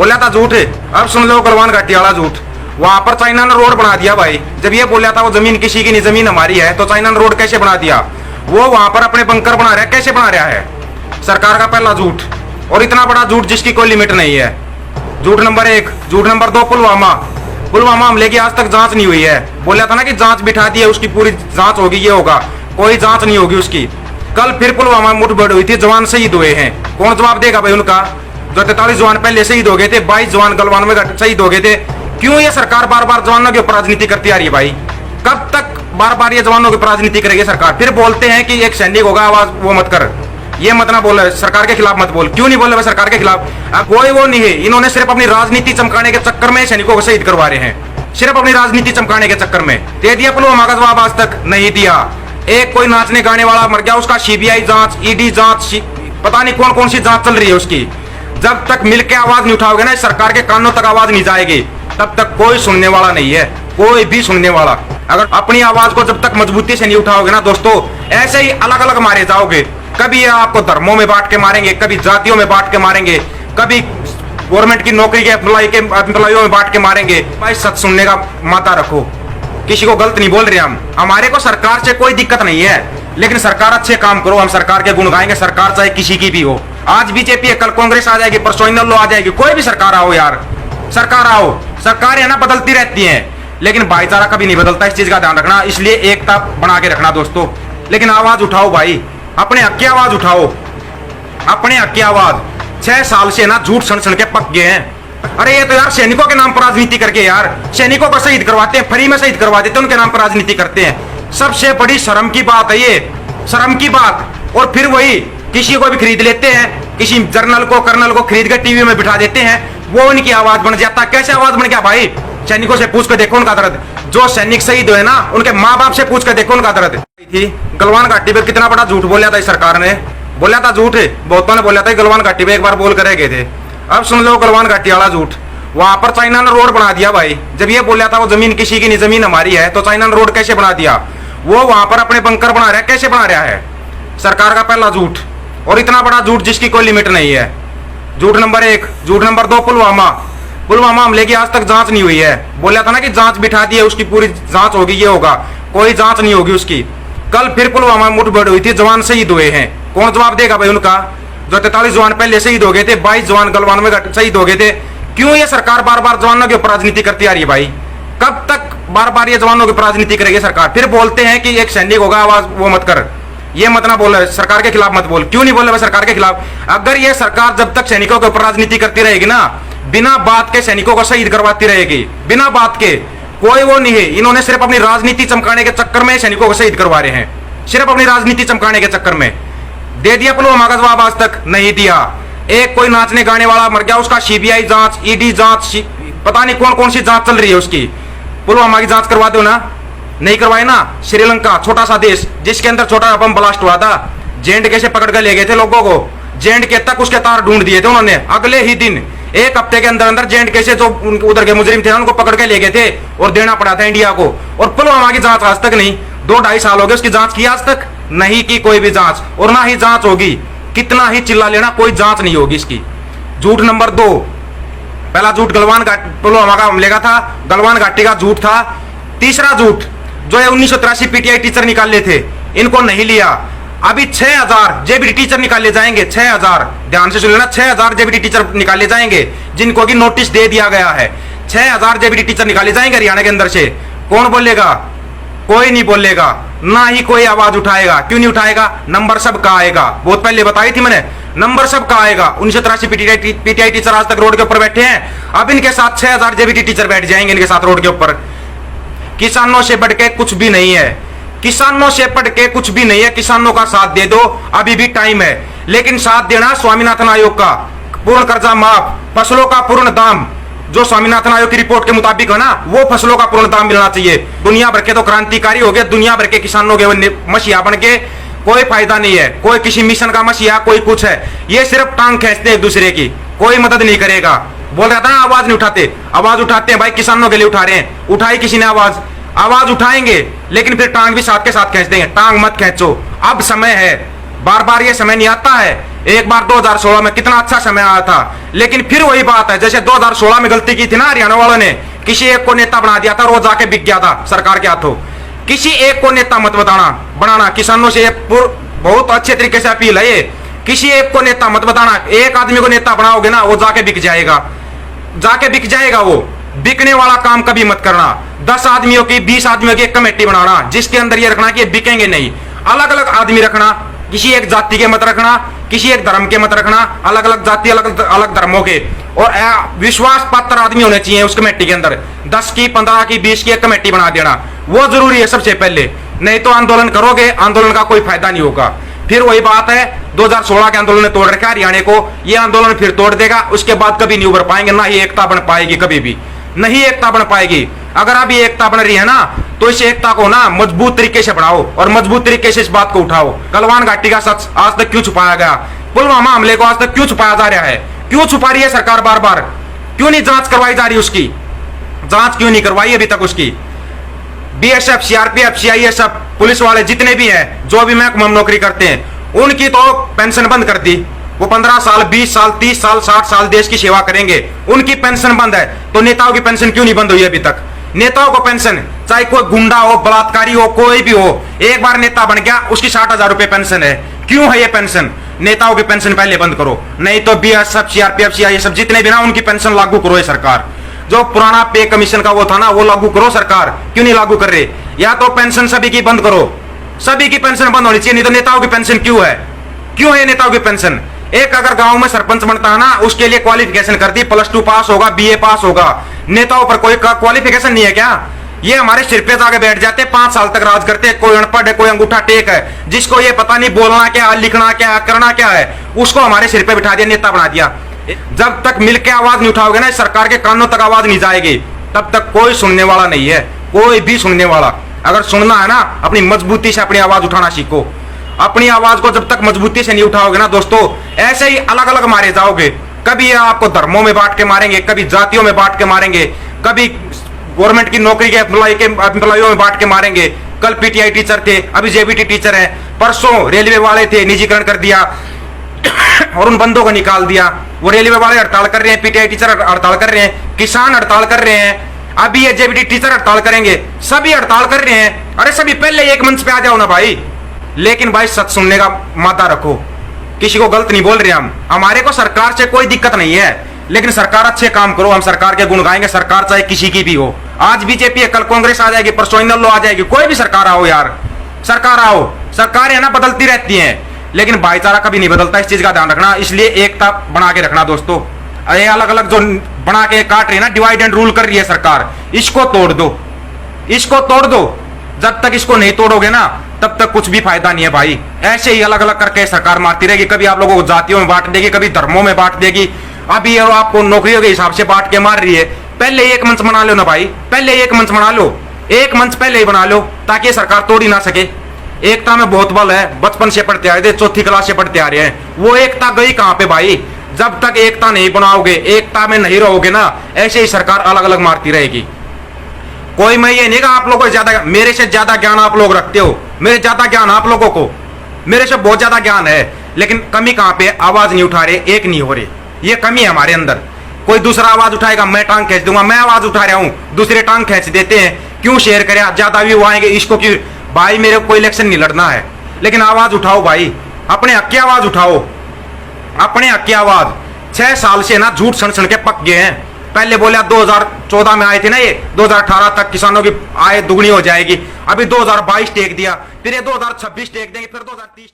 बोला था झूठ। अब सुन लो गलवान घाटी वाला झूठ। वहां पर चाइना ने रोड बना दिया भाई। जब ये बोला था वो जमीन किसी की नहीं, जमीन हमारी है, तो चाइना ने रोड कैसे बना दिया? वो वहां पर अपने बंकर बना रहा है, कैसे बना रहा है? सरकार का पहला झूठ, और इतना बड़ा झूठ जिसकी कोई लिमिट नहीं है। झूठ नंबर 1। झूठ नंबर 2, पुलवामा हमले की आज तक जांच नहीं हुई है। बोला था ना कि जांच बिठा दी है, उसकी पूरी जांच होगी, ये होगा। कोई जांच नहीं होगी उसकी। कल फिर पुलवामा मुठभेड़ हुई थी, जवान शहीद हुए हैं। कौन जवाब देगा भाई उनका? जो 43 जवान पहले शहीद हो गए थे, 22 जवान गलवान में शहीद हो गए थे। क्यों ये सरकार बार बार जवानों के ऊपर राजनीति करती आ रही है भाई? कब तक बार बार ये जवानों के ऊपर राजनीति करेगी सरकार? फिर बोलते हैं कि एक सैनिक होगा, आवाज वो मत कर, ये मत ना बोल, सरकार के खिलाफ मत बोल। क्यों नहीं बोल रहे सरकार के खिलाफ? कोई वो नहीं है। इन्होंने सिर्फ अपनी राजनीति चमकाने के चक्कर में सैनिकों को शहीद करवा रहे हैं, सिर्फ अपनी राजनीति चमकाने के चक्कर में। दे दिया पुलवामा का जवाब? आज तक नहीं दिया। एक कोई नाचने गाने वाला मर गया, उसका सीबीआई जांच, ईडी जांच, पता नहीं कौन कौन सी जांच चल रही है उसकी। जब तक मिलकर आवाज नहीं उठाओगे ना, सरकार के कानों तक आवाज नहीं जाएगी, तब तक कोई सुनने वाला नहीं है, कोई भी सुनने वाला। अगर अपनी आवाज को जब तक मजबूती से नहीं उठाओगे ना दोस्तों, ऐसे ही अलग अलग मारे जाओगे। कभी आपको धर्मों में बांट के मारेंगे, कभी जातियों में बांट के मारेंगे, कभी गवर्नमेंट की नौकरी के एम्प्लॉइयों में बांट के मारेंगे। भाई सच सुनने का माता रखो, किसी को गलत नहीं बोल रहे हम। हमारे को सरकार से कोई दिक्कत नहीं है, लेकिन सरकार अच्छे काम करो, हम सरकार के गुण गाएंगे, सरकार चाहे किसी की भी हो। आज बीजेपी है, कल कांग्रेस आ जाएगी, परसों इनेलो आ जाएगी, कोई भी सरकार आओ यार, सरकार आओ। सरकार है ना बदलती रहती है, लेकिन भाईचारा कभी नहीं बदलता, इस चीज का ध्यान रखना। इसलिए एकता बना के रखना दोस्तों। लेकिन आवाज उठाओ भाई, अपने हक की आवाज उठाओ, अपने हक की आवाज। 6 साल से ना झूठ सुन सुन के पक गए हैं। अरे ये तो यार सैनिकों के नाम पर राजनीति करके यार सैनिकों को शहीद करवाते हैं, फ्री में शहीद करवा देते हैं, उनके नाम पर राजनीति करते हैं। सबसे बड़ी शर्म की बात है ये, शर्म की बात। और फिर वही किसी को भी खरीद लेते हैं, किसी जर्नल को कर्नल को खरीद कर टीवी में बिठा देते हैं, वो उनकी आवाज बन जाता। कैसे आवाज बन गया भाई? सैनिकों से पूछ कर देखो उनका दर्द। जो सैनिक शहीद हुए ना, उनके माँ बाप से पूछ कर देखो उनका दर्द। गलवान घाटी पे कितना बड़ा झूठ बोला था इस सरकार ने। बोला था झूठ, बहुतों ने बोला था गलवान घाटी पे एक बार बोल कर गए थे। अब सुन लो गलवान घाटी वाला झूठ। वहां पर चाइना ने रोड बना दिया भाई। जब ये बोला था वो जमीन किसी की नहीं, जमीन हमारी है, तो चाइना ने रोड कैसे बना दिया? वो वहां पर अपने बंकर बना रहा है, कैसे बना रहा है? सरकार का पहला झूठ, और इतना बड़ा झूठ जिसकी कोई लिमिट नहीं है। झूठ नंबर 1। झूठ नंबर 2, पुलवामा हमले की आज तक जांच नहीं हुई है। बोला था ना कि जांच बिठा दी है, उसकी पूरी जांच होगी, ये होगा। कोई जांच नहीं होगी उसकी। कल फिर पुलवामा मुठभेड़ हुई थी, जवान शहीद हुए हैं। कौन जवाब देगा भाई उनका? जो 43 जवान पहले शहीद हो गए थे, 22 जवान गलवान में शहीद हो गए थे। क्यों ये सरकार बार बार जवानों के ऊपर राजनीति करती आ रही है भाई? कब तक बार बार ये जवानों के ऊपर राजनीति करेगी सरकार? फिर बोलते हैं कि एक सैनिक होगा, आवाज वो मत कर, ये मत ना बोल, सरकार के खिलाफ मत बोल। क्यों नहीं बोल रहे सरकार के खिलाफ? अगर ये सरकार जब तक सैनिकों के ऊपर राजनीति करती रहेगी ना, बिना बात के सैनिकों को शहीद करवाती रहेगी, बिना बात के। कोई वो नहीं है। इन्होंने सिर्फ अपनी राजनीति चमकाने के चक्कर में सैनिकों को शहीद करवा रहे हैं, सिर्फ अपनी राजनीति चमकाने के चक्कर में। दे दिया पुलवामा का जवाब? आज तक नहीं दिया। एक कोई नाचने गाने वाला मर गया, उसका सीबीआई जांच, ईडी जांच, पता नहीं कौन कौन सी जांच चल रही है उसकी। पुलवामा की जांच करवा दो ना, नहीं करवाए ना। श्रीलंका छोटा सा देश, जिसके अंदर छोटा बम ब्लास्ट हुआ था, J&K से पकड़ कर ले गए थे लोगों को, J&K तक उसके तार ढूंढ दिए थे उन्होंने। अगले ही दिन, एक हफ्ते के अंदर अंदर J&K से जो उधर के मुजरिम थे उनको पकड़ के ले गए थे और देना पड़ा था इंडिया को। और पुलवामा की जांच आज तक नहीं। 2-2.5 साल हो गए उसकी जांच की, आज तक नहीं की कोई भी जांच, और ना ही जांच होगी। कितना ही चिल्ला लेना, कोई जांच नहीं होगी इसकी। झूठ नंबर 2। पहला झूठ गलवान घाटी पुलवामा का हमले का था, गलवान घाटी का झूठ था। तीसरा झूठ जो है 1983 पीटीआई टीचर निकाले थे, इनको नहीं लिया। अभी 6000 जेबीटी टीचर निकाले जाएंगे, 6000। ध्यान से सुन लेना, 6000 जेबीटी टीचर निकाले जाएंगे, जिनको की नोटिस दे दिया गया है। 6000 जेबीटी टीचर निकाले जाएंगे हरियाणा के अंदर से। कौन बोलेगा? कोई नहीं बोलेगा, ना ही कोई आवाज उठाएगा। क्यों नहीं उठाएगा? नंबर सबका आएगा। बहुत पहले बताई थी मैंने, नंबर सबका आएगा। 1983 पीटीआई टीचर आज तक रोड के ऊपर बैठे हैं, अब इनके साथ 6000 जेबीटी टीचर बैठ जाएंगे इनके साथ रोड के ऊपर। किसानों से बढ़ के कुछ भी नहीं है, किसानों से बढ़ के कुछ भी नहीं है। किसानों का साथ दे दो, अभी भी टाइम है। लेकिन साथ देना स्वामीनाथन आयोग का, पूर्ण कर्जा माफ, फसलों का पूर्ण दाम, जो स्वामीनाथन आयोग की रिपोर्ट के मुताबिक है ना, वो फसलों का पूर्ण दाम मिलना चाहिए। दुनिया भर के तो क्रांतिकारी हो गए, दुनिया भर के किसानों के मसीहा बन के कोई फायदा नहीं है। कोई किसी मिशन का मसीहा, कोई कुछ है, ये सिर्फ टांग खींचते हैं एक दूसरे की, कोई मदद नहीं करेगा। बोल रहा था ना आवाज नहीं उठाते, आवाज उठाते हैं भाई, किसानों के लिए उठा रहे हैं। उठाई किसी ने आवाज उठाएंगे, लेकिन फिर टांग भी साथ के साथ खींच देंगे। टांग मत खींचो, अब समय है। बार बार ये समय नहीं आता है एक बार 2016 में कितना अच्छा समय आया था, लेकिन फिर वही बात है, जैसे 2016 में गलती की थी ना हरियाणा वालों ने, किसी एक को नेता बना दिया था, वो जाके बिक गया था सरकार के हाथों। किसी एक को नेता मत बनाना। किसानों से बहुत अच्छे तरीके से अपील है ये, किसी एक को नेता मत बताना। एक आदमी को नेता बनाओगे ना, वो जाके बिक जाएगा, वो बिकने वाला काम कभी मत करना। 10 आदमियों की 20 आदमियों की एक कमेटी बनाना, जिसके अंदर ये रखना कि बिकेंगे नहीं। अलग अलग आदमी रखना, किसी एक जाति के मत रखना, किसी एक धर्म के मत रखना, अलग अलग जाति अलग अलग धर्मों के, और विश्वास पात्र आदमी होने चाहिए उस कमेटी के अंदर। 10 की 15 की 20 की एक कमेटी बना देना, वो जरूरी है सबसे पहले। नहीं तो आंदोलन करोगे, आंदोलन का कोई फायदा नहीं होगा। फिर वही बात है, 2016 के आंदोलन ने तोड़ रखा हरियाणा को, ये आंदोलन फिर तोड़ देगा, उसके बाद कभी नहीं उभर पाएंगे, ना ही एकता बन पाएगी, कभी भी नहीं एकता बन पाएगी। अगर अभी एकता बन रही है ना, तो इस एकता को ना मजबूत तरीके से बढ़ाओ और मजबूत तरीके से इस बात को उठाओ। गलवान घाटी का सच आज तक क्यों छुपाया गया? पुलवामा हमले को आज तक क्यों छुपाया जा रहा है? क्यों छुपा रही है सरकार बार बार? क्यों नहीं जांच करवाई जा रही? उसकी जांच क्यों नहीं करवाई अभी तक? उसकी बीएसएफ, सीआरपीएफ, सीआईएसएफ, पुलिस वाले जितने भी हैं, जो भी महकमा में नौकरी करते हैं, उनकी तो पेंशन बंद कर दी। वो 15 साल, 20 साल, 30 साल, 60 साल देश की सेवा करेंगे, उनकी पेंशन बंद है। तो नेताओं की पेंशन क्यों नहीं बंद हुई अभी तक? नेताओं को पेंशन, चाहे कोई गुंडा हो, बलात्कारी हो, कोई भी हो, एक बार नेता बन गया, उसकी 60,000 रुपए पेंशन है। क्यों है ये पेंशन? नेताओं की पेंशन पहले बंद करो, नहीं तो बीएसएफ, सीआरपीएफ, सीआईएसएफ जितने भी ना, उनकी पेंशन लागू करो ये सरकार। जो पुराना पे कमीशन का वो था ना, वो लागू करो सरकार। क्यों नहीं लागू कर रहे? या तो पेंशन सभी की बंद करो, सभी की पेंशन बंद होनी चाहिए। नहीं तो नेताओं की पेंशन क्यों है? क्यों है नेताओं की पेंशन? एक अगर गांव में सरपंच बनता है ना, उसके लिए क्वालिफिकेशन कर दी, +2 पास होगा, बीए पास होगा। नेताओं पर कोई क्वालिफिकेशन नहीं है क्या? ये हमारे सिर पे जाके बैठ जाते, 5 साल तक राज करते। कोई अनपढ़ है, कोई अंगूठा टेक है, जिसको ये पता नहीं बोलना क्या, लिखना क्या, करना क्या है, उसको हमारे सिर पे बिठा दिया, नेता बना दिया। जब तक मिलकर आवाज नहीं उठाओगे ना, सरकार के कानों तक आवाज नहीं जाएगी, तब तक कोई सुनने वाला नहीं है, कोई भी सुनने वाला। अगर सुनना है ना, अपनी मजबूती से अपनी आवाज उठाना सीखो। अपनी आवाज को जब तक मजबूती से नहीं उठाओगे ना दोस्तों, ऐसे ही अलग अलग मारे जाओगे। कभी ये आपको धर्मों में बांट के मारेंगे, कभी जातियों में बांट के मारेंगे, कभी गवर्नमेंट की नौकरी के एम्प्लॉइयों में बांट के मारेंगे। कल पीटीआई टीचर थे, अभी जेबीटी टीचर है, परसों रेलवे वाले थे, निजीकरण कर दिया और उन बंदों को निकाल दिया। वो रेलवे वाले हड़ताल कर रहे हैं, पीटीआई टीचर हड़ताल कर रहे हैं, किसान हड़ताल कर रहे हैं, अभी ये जेबीटी टीचर हड़ताल करेंगे, सभी हड़ताल कर रहे हैं। अरे सभी पहले एक मंच पे आ जाओ ना भाई। लेकिन भाई सच सुनने का मादा रखो, किसी को गलत नहीं बोल रहे हम, हमारे को सरकार से कोई दिक्कत नहीं है, लेकिन सरकार अच्छे काम करो, हम सरकार के गुण गाएंगे, सरकार चाहे किसी की भी हो। आज बीजेपी है, कल कांग्रेस आ जाएगी, परसों इनेलो आ जाएगी, कोई भी सरकार आओ यार, सरकार आओ। सरकारें ना बदलती रहती हैं, लेकिन भाईचारा कभी नहीं बदलता, इस चीज का ध्यान रखना। इसलिए एकता बना के रखना दोस्तों। ये अलग अलग जो बना के काट रही है ना, डिवाइड एंड रूल कर रही है सरकार, इसको तोड़ दो, इसको तोड़ दो। जब तक इसको नहीं तोड़ोगे ना, तब तक कुछ भी फायदा नहीं है भाई। ऐसे ही अलग अलग करके सरकार मारती रहेगी, कभी आप लोगों को जातियों में बांट देगी, कभी धर्मों में बांट देगी, अभी आपको नौकरियों के हिसाब से बांट के मार रही है। पहले एक मंच बना लो ना भाई, पहले एक मंच बना लो, एक मंच पहले ही बना लो, ताकि सरकार तोड़ ही ना सके। एकता में बहुत बल है, बचपन से पढ़ते आ रहे थे, 4th क्लास से पढ़ते आ रहे हैं। वो एकता गई कहां पे भाई? जब तक एकता नहीं बनाओगे, एकता में नहीं रहोगे ना, ऐसे ही सरकार अलग अलग मारती रहेगी। कोई मैं ये नहीं कहा आप लोगों को ज्यादा, मेरे से ज्यादा ज्ञान आप लोग रखते हो, मेरे ज्यादा ज्ञान आप लोगों को, मेरे से बहुत ज्यादा ज्ञान है, लेकिन कमी कहां पे? आवाज नहीं उठा रहे, एक नहीं हो रहे, ये कमी है हमारे अंदर। कोई दूसरा आवाज उठाएगा, मैं टांग खींच दूंगा, मैं आवाज उठा रहा हूं, दूसरे टांग खींच देते हैं। क्यों शेयर करें? ज्यादा व्यू आएंगे इसको क्यों? भाई मेरे को कोई इलेक्शन नहीं लड़ना है, लेकिन आवाज उठाओ भाई, अपने हक की आवाज उठाओ, अपने हक की आवाज। 6 साल से ना झूठ सण सण के पक गए हैं। पहले बोले 2014 में आए थे ना, ये 2018 तक किसानों की आय दुगनी हो जाएगी, अभी 2022 टेक दिया, फिर ये 2026 टेक देंगे, फिर 2030